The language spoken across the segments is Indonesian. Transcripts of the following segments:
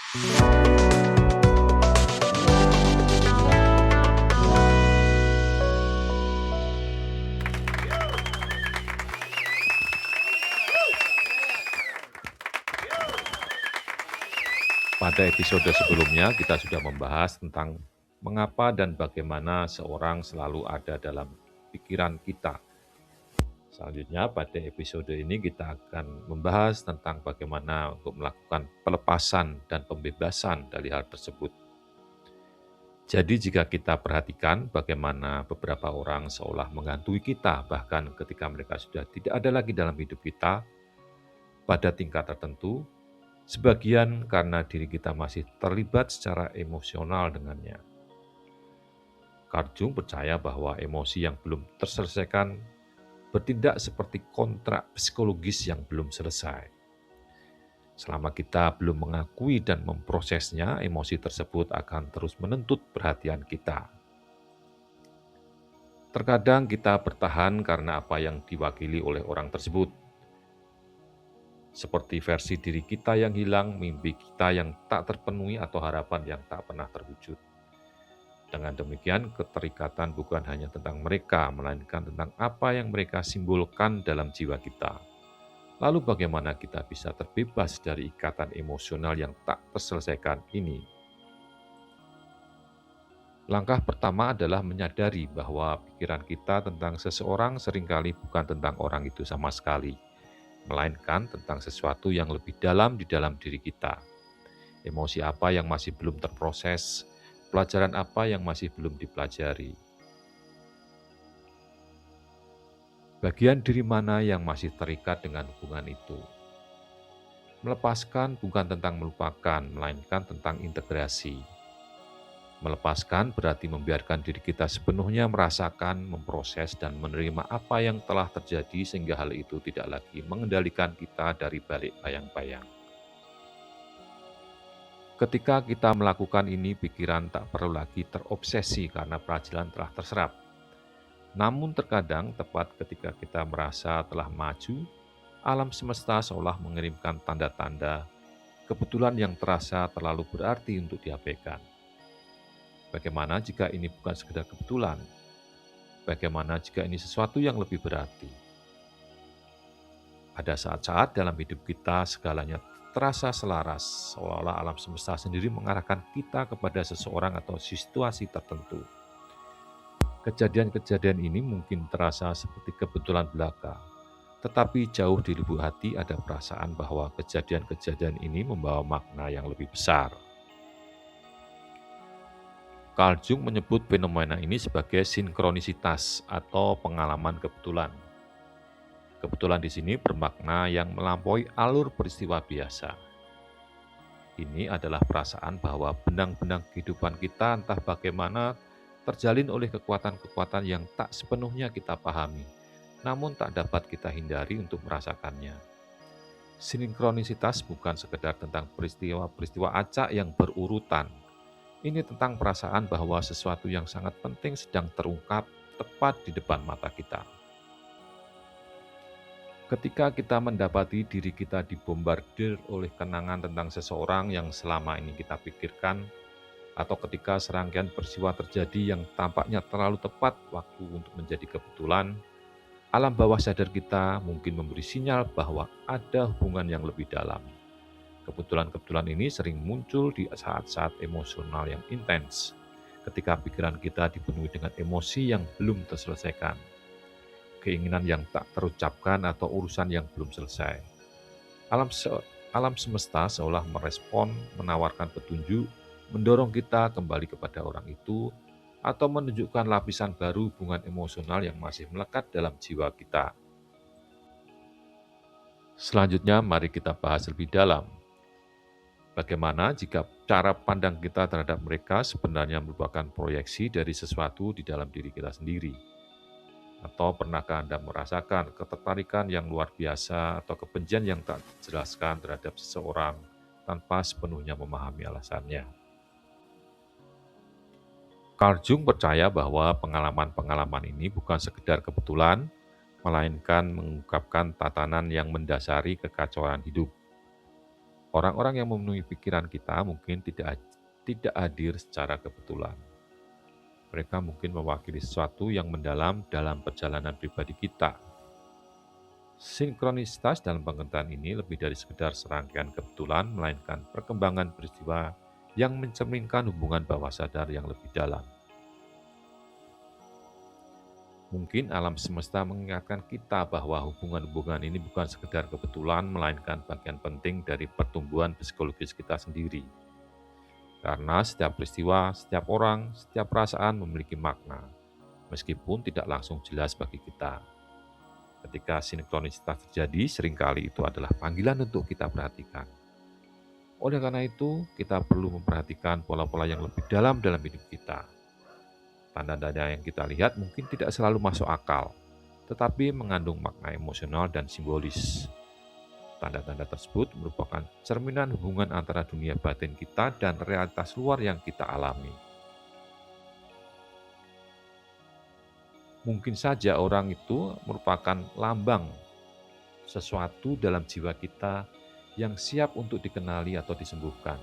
Pada episode sebelumnya, kita sudah membahas tentang mengapa dan bagaimana seorang selalu ada dalam pikiran kita. Selanjutnya, pada episode ini kita akan membahas tentang bagaimana untuk melakukan pelepasan dan pembebasan dari hal tersebut. Jadi, jika kita perhatikan bagaimana beberapa orang seolah menghantui kita, bahkan ketika mereka sudah tidak ada lagi dalam hidup kita, pada tingkat tertentu, sebagian karena diri kita masih terlibat secara emosional dengannya. Carl Jung percaya bahwa emosi yang belum terselesaikan bertindak seperti kontrak psikologis yang belum selesai. Selama kita belum mengakui dan memprosesnya, emosi tersebut akan terus menuntut perhatian kita. Terkadang kita bertahan karena apa yang diwakili oleh orang tersebut, seperti versi diri kita yang hilang, mimpi kita yang tak terpenuhi, atau harapan yang tak pernah terwujud. Dengan demikian, keterikatan bukan hanya tentang mereka, melainkan tentang apa yang mereka simbolkan dalam jiwa kita. Lalu bagaimana kita bisa terbebas dari ikatan emosional yang tak terselesaikan ini? Langkah pertama adalah menyadari bahwa pikiran kita tentang seseorang seringkali bukan tentang orang itu sama sekali, melainkan tentang sesuatu yang lebih dalam di dalam diri kita. Emosi apa yang masih belum terproses, pelajaran apa yang masih belum dipelajari. Bagian diri mana yang masih terikat dengan hubungan itu. Melepaskan bukan tentang melupakan, melainkan tentang integrasi. Melepaskan berarti membiarkan diri kita sepenuhnya merasakan, memproses, dan menerima apa yang telah terjadi sehingga hal itu tidak lagi mengendalikan kita dari balik bayang-bayang. Ketika kita melakukan ini, pikiran tak perlu lagi terobsesi karena pelajaran telah terserap. Namun terkadang tepat ketika kita merasa telah maju, alam semesta seolah mengirimkan tanda-tanda kebetulan yang terasa terlalu berarti untuk diabaikan. Bagaimana jika ini bukan sekedar kebetulan? Bagaimana jika ini sesuatu yang lebih berarti? Ada saat-saat dalam hidup kita segalanya terasa selaras, seolah-olah alam semesta sendiri mengarahkan kita kepada seseorang atau situasi tertentu. Kejadian-kejadian ini mungkin terasa seperti kebetulan belaka, tetapi jauh di lubuk hati ada perasaan bahwa kejadian-kejadian ini membawa makna yang lebih besar. Carl Jung menyebut fenomena ini sebagai sinkronisitas atau pengalaman kebetulan. Kebetulan di sini bermakna yang melampaui alur peristiwa biasa. Ini adalah perasaan bahwa benang-benang kehidupan kita entah bagaimana terjalin oleh kekuatan-kekuatan yang tak sepenuhnya kita pahami, namun tak dapat kita hindari untuk merasakannya. Sinkronisitas bukan sekedar tentang peristiwa-peristiwa acak yang berurutan. Ini tentang perasaan bahwa sesuatu yang sangat penting sedang terungkap tepat di depan mata kita. Ketika kita mendapati diri kita dibombardir oleh kenangan tentang seseorang yang selama ini kita pikirkan, atau ketika serangkaian peristiwa terjadi yang tampaknya terlalu tepat waktu untuk menjadi kebetulan, alam bawah sadar kita mungkin memberi sinyal bahwa ada hubungan yang lebih dalam. Kebetulan-kebetulan ini sering muncul di saat-saat emosional yang intens, ketika pikiran kita dipenuhi dengan emosi yang belum terselesaikan, keinginan yang tak terucapkan, atau urusan yang belum selesai. Alam semesta seolah merespon, menawarkan petunjuk, mendorong kita kembali kepada orang itu, atau menunjukkan lapisan baru hubungan emosional yang masih melekat dalam jiwa kita. Selanjutnya, mari kita bahas lebih dalam. Bagaimana jika cara pandang kita terhadap mereka sebenarnya merupakan proyeksi dari sesuatu di dalam diri kita sendiri? Atau pernahkah Anda merasakan ketertarikan yang luar biasa atau kebencian yang tak dijelaskan terhadap seseorang tanpa sepenuhnya memahami alasannya? Carl Jung percaya bahwa pengalaman-pengalaman ini bukan sekedar kebetulan, melainkan mengungkapkan tatanan yang mendasari kekacauan hidup. Orang-orang yang memenuhi pikiran kita mungkin tidak hadir secara kebetulan. Mereka mungkin mewakili sesuatu yang mendalam dalam perjalanan pribadi kita. Sinkronisitas dalam pengertian ini lebih dari sekedar serangkaian kebetulan, melainkan perkembangan peristiwa yang mencerminkan hubungan bawah sadar yang lebih dalam. Mungkin alam semesta mengingatkan kita bahwa hubungan-hubungan ini bukan sekedar kebetulan, melainkan bagian penting dari pertumbuhan psikologis kita sendiri. Karena setiap peristiwa, setiap orang, setiap perasaan memiliki makna, meskipun tidak langsung jelas bagi kita. Ketika sinkronisitas terjadi, seringkali itu adalah panggilan untuk kita perhatikan. Oleh karena itu, kita perlu memperhatikan pola-pola yang lebih dalam hidup kita. Tanda-tanda yang kita lihat mungkin tidak selalu masuk akal, tetapi mengandung makna emosional dan simbolis. Tanda-tanda tersebut merupakan cerminan hubungan antara dunia batin kita dan realitas luar yang kita alami. Mungkin saja orang itu merupakan lambang sesuatu dalam jiwa kita yang siap untuk dikenali atau disembuhkan.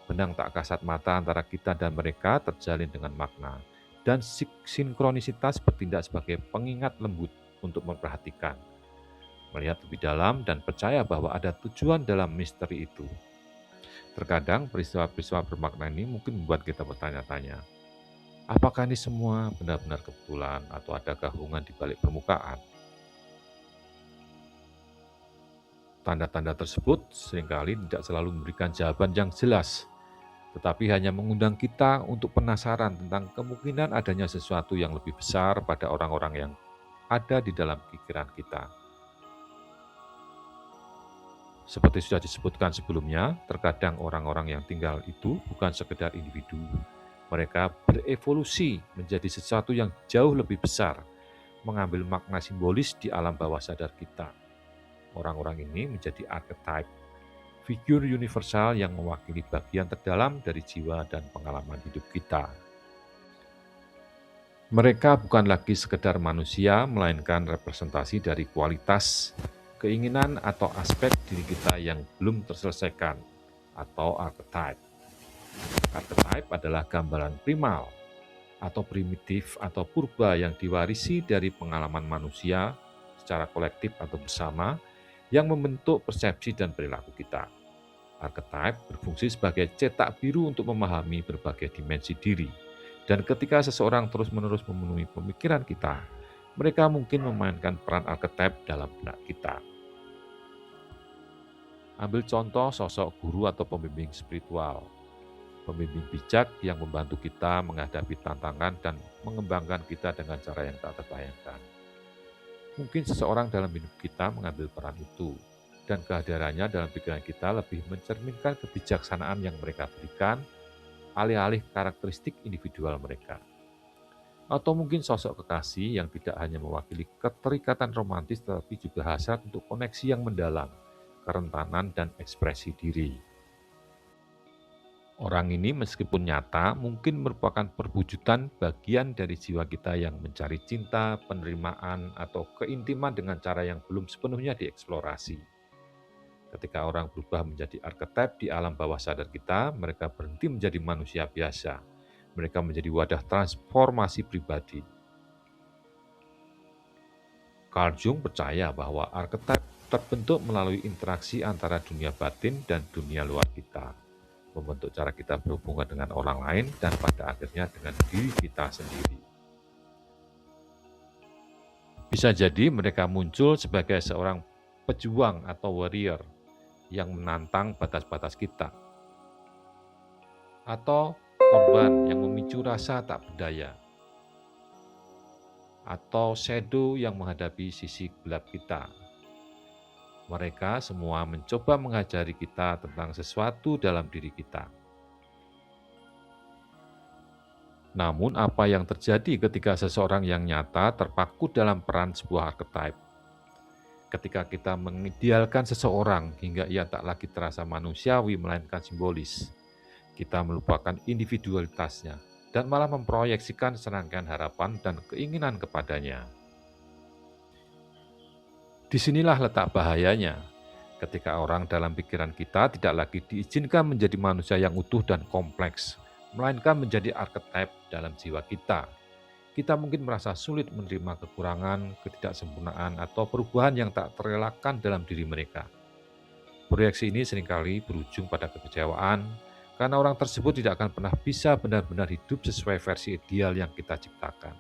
Benang tak kasat mata antara kita dan mereka terjalin dengan makna, dan sinkronisitas bertindak sebagai pengingat lembut untuk memperhatikan, melihat lebih dalam, dan percaya bahwa ada tujuan dalam misteri itu. Terkadang peristiwa-peristiwa bermakna ini mungkin membuat kita bertanya-tanya, apakah ini semua benar-benar kebetulan atau adakah hubungan di balik permukaan? Tanda-tanda tersebut seringkali tidak selalu memberikan jawaban yang jelas, tetapi hanya mengundang kita untuk penasaran tentang kemungkinan adanya sesuatu yang lebih besar pada orang-orang yang ada di dalam pikiran kita. Seperti sudah disebutkan sebelumnya, terkadang orang-orang yang tinggal itu bukan sekedar individu. Mereka berevolusi menjadi sesuatu yang jauh lebih besar, mengambil makna simbolis di alam bawah sadar kita. Orang-orang ini menjadi archetype, figur universal yang mewakili bagian terdalam dari jiwa dan pengalaman hidup kita. Mereka bukan lagi sekedar manusia, melainkan representasi dari kualitas, keinginan, atau aspek diri kita yang belum terselesaikan, atau archetype. Archetype adalah gambaran primal, atau primitif, atau purba yang diwarisi dari pengalaman manusia secara kolektif atau bersama, yang membentuk persepsi dan perilaku kita. Archetype berfungsi sebagai cetak biru untuk memahami berbagai dimensi diri. Dan ketika seseorang terus-menerus memenuhi pemikiran kita, mereka mungkin memainkan peran archetype dalam benak kita. Ambil contoh sosok guru atau pembimbing spiritual. Pembimbing bijak yang membantu kita menghadapi tantangan dan mengembangkan kita dengan cara yang tak terbayangkan. Mungkin seseorang dalam hidup kita mengambil peran itu, dan kehadirannya dalam pikiran kita lebih mencerminkan kebijaksanaan yang mereka berikan, alih-alih karakteristik individual mereka. Atau mungkin sosok kekasih yang tidak hanya mewakili keterikatan romantis, tetapi juga hasrat untuk koneksi yang mendalam, kerentanan, dan ekspresi diri. Orang ini meskipun nyata mungkin merupakan perwujudan bagian dari jiwa kita yang mencari cinta, penerimaan, atau keintiman dengan cara yang belum sepenuhnya dieksplorasi. Ketika orang berubah menjadi archetype di alam bawah sadar kita, mereka berhenti menjadi manusia biasa. Mereka menjadi wadah transformasi pribadi. Carl Jung percaya bahwa archetype terbentuk melalui interaksi antara dunia batin dan dunia luar kita, membentuk cara kita berhubungan dengan orang lain dan pada akhirnya dengan diri kita sendiri. Bisa jadi mereka muncul sebagai seorang pejuang atau warrior yang menantang batas-batas kita, atau korban yang memicu rasa tak berdaya, atau shadow yang menghadapi sisi gelap kita. Mereka semua mencoba mengajari kita tentang sesuatu dalam diri kita. Namun apa yang terjadi ketika seseorang yang nyata terpaku dalam peran sebuah archetype? Ketika kita mengidealkan seseorang hingga ia tak lagi terasa manusiawi melainkan simbolis, kita melupakan individualitasnya dan malah memproyeksikan serangkaian harapan dan keinginan kepadanya. Disinilah letak bahayanya. Ketika orang dalam pikiran kita tidak lagi diizinkan menjadi manusia yang utuh dan kompleks, melainkan menjadi archetype dalam jiwa kita. Kita mungkin merasa sulit menerima kekurangan, ketidaksempurnaan, atau perubahan yang tak terelakkan dalam diri mereka. Proyeksi ini seringkali berujung pada kekecewaan, karena orang tersebut tidak akan pernah bisa benar-benar hidup sesuai versi ideal yang kita ciptakan.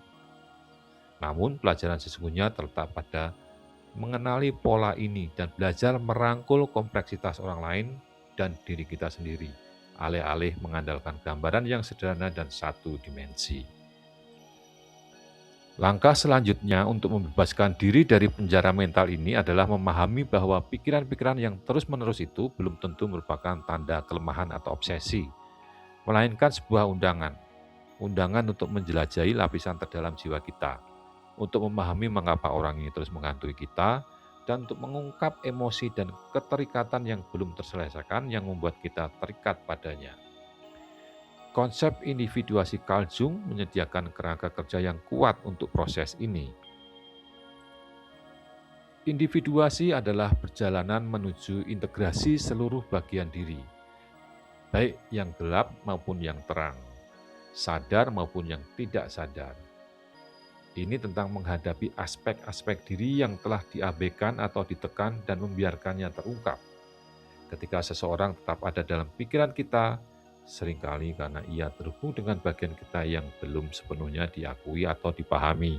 Namun, pelajaran sesungguhnya terletak pada mengenali pola ini dan belajar merangkul kompleksitas orang lain dan diri kita sendiri, alih-alih mengandalkan gambaran yang sederhana dan satu dimensi. Langkah selanjutnya untuk membebaskan diri dari penjara mental ini adalah memahami bahwa pikiran-pikiran yang terus-menerus itu belum tentu merupakan tanda kelemahan atau obsesi, melainkan sebuah undangan untuk menjelajahi lapisan terdalam jiwa kita, untuk memahami mengapa orang ini terus menghantui kita, dan untuk mengungkap emosi dan keterikatan yang belum terselesaikan yang membuat kita terikat padanya. Konsep individuasi Carl Jung menyediakan kerangka kerja yang kuat untuk proses ini. Individuasi adalah perjalanan menuju integrasi seluruh bagian diri, baik yang gelap maupun yang terang, sadar maupun yang tidak sadar. Ini tentang menghadapi aspek-aspek diri yang telah diabaikan atau ditekan dan membiarkannya terungkap. Ketika seseorang tetap ada dalam pikiran kita, seringkali karena ia terhubung dengan bagian kita yang belum sepenuhnya diakui atau dipahami.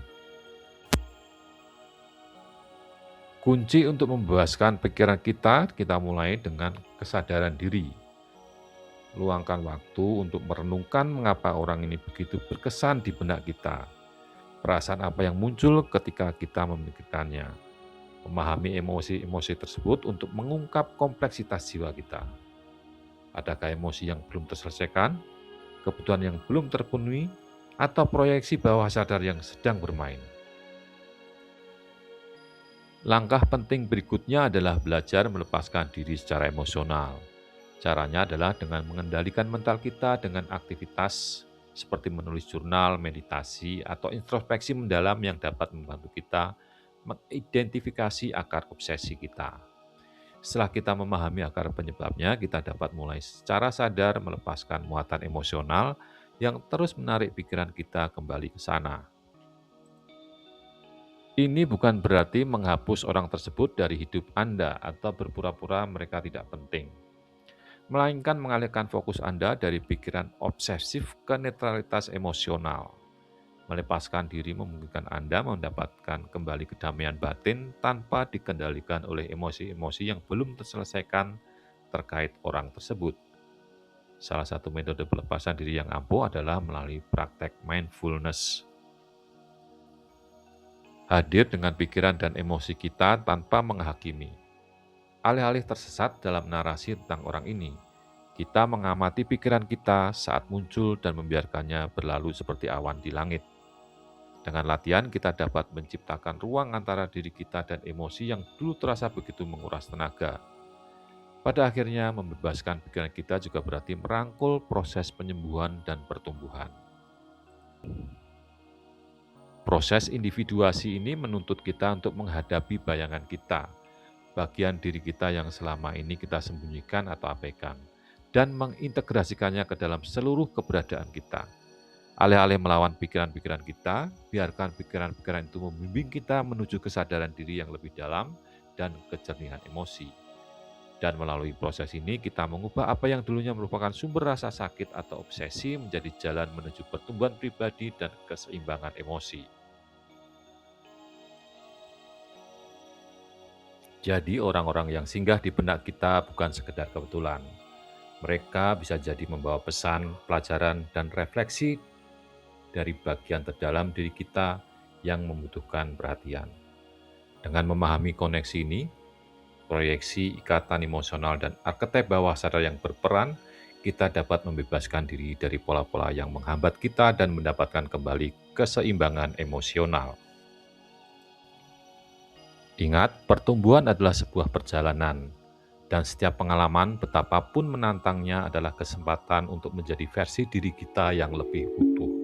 Kunci untuk membebaskan pikiran kita mulai dengan kesadaran diri. Luangkan waktu untuk merenungkan mengapa orang ini begitu berkesan di benak kita. Perasaan apa yang muncul ketika kita memikirkannya. Memahami emosi-emosi tersebut untuk mengungkap kompleksitas jiwa kita. Adakah emosi yang belum terselesaikan, kebutuhan yang belum terpenuhi, atau proyeksi bawah sadar yang sedang bermain? Langkah penting berikutnya adalah belajar melepaskan diri secara emosional. Caranya adalah dengan mengendalikan mental kita dengan aktivitas seperti menulis jurnal, meditasi, atau introspeksi mendalam yang dapat membantu kita mengidentifikasi akar obsesi kita. Setelah kita memahami akar penyebabnya, kita dapat mulai secara sadar melepaskan muatan emosional yang terus menarik pikiran kita kembali ke sana. Ini bukan berarti menghapus orang tersebut dari hidup Anda atau berpura-pura mereka tidak penting, melainkan mengalihkan fokus Anda dari pikiran obsesif ke netralitas emosional. Melepaskan diri memungkinkan Anda mendapatkan kembali kedamaian batin tanpa dikendalikan oleh emosi-emosi yang belum terselesaikan terkait orang tersebut. Salah satu metode pelepasan diri yang ampuh adalah melalui praktek mindfulness. Hadir dengan pikiran dan emosi kita tanpa menghakimi. Alih-alih tersesat dalam narasi tentang orang ini, kita mengamati pikiran kita saat muncul dan membiarkannya berlalu seperti awan di langit. Dengan latihan, kita dapat menciptakan ruang antara diri kita dan emosi yang dulu terasa begitu menguras tenaga. Pada akhirnya, membebaskan pikiran kita juga berarti merangkul proses penyembuhan dan pertumbuhan. Proses individuasi ini menuntut kita untuk menghadapi bayangan kita, bagian diri kita yang selama ini kita sembunyikan atau abaikan, dan mengintegrasikannya ke dalam seluruh keberadaan kita. Alih-alih melawan pikiran-pikiran kita, biarkan pikiran-pikiran itu membimbing kita menuju kesadaran diri yang lebih dalam dan kejernihan emosi. Dan melalui proses ini, kita mengubah apa yang dulunya merupakan sumber rasa sakit atau obsesi menjadi jalan menuju pertumbuhan pribadi dan keseimbangan emosi. Jadi orang-orang yang singgah di benak kita bukan sekedar kebetulan. Mereka bisa jadi membawa pesan, pelajaran, dan refleksi dari bagian terdalam diri kita yang membutuhkan perhatian. Dengan memahami koneksi ini, proyeksi, ikatan emosional, dan archetype bawah sadar yang berperan, kita dapat membebaskan diri dari pola-pola yang menghambat kita dan mendapatkan kembali keseimbangan emosional. Ingat, pertumbuhan adalah sebuah perjalanan, dan setiap pengalaman betapapun menantangnya adalah kesempatan untuk menjadi versi diri kita yang lebih utuh.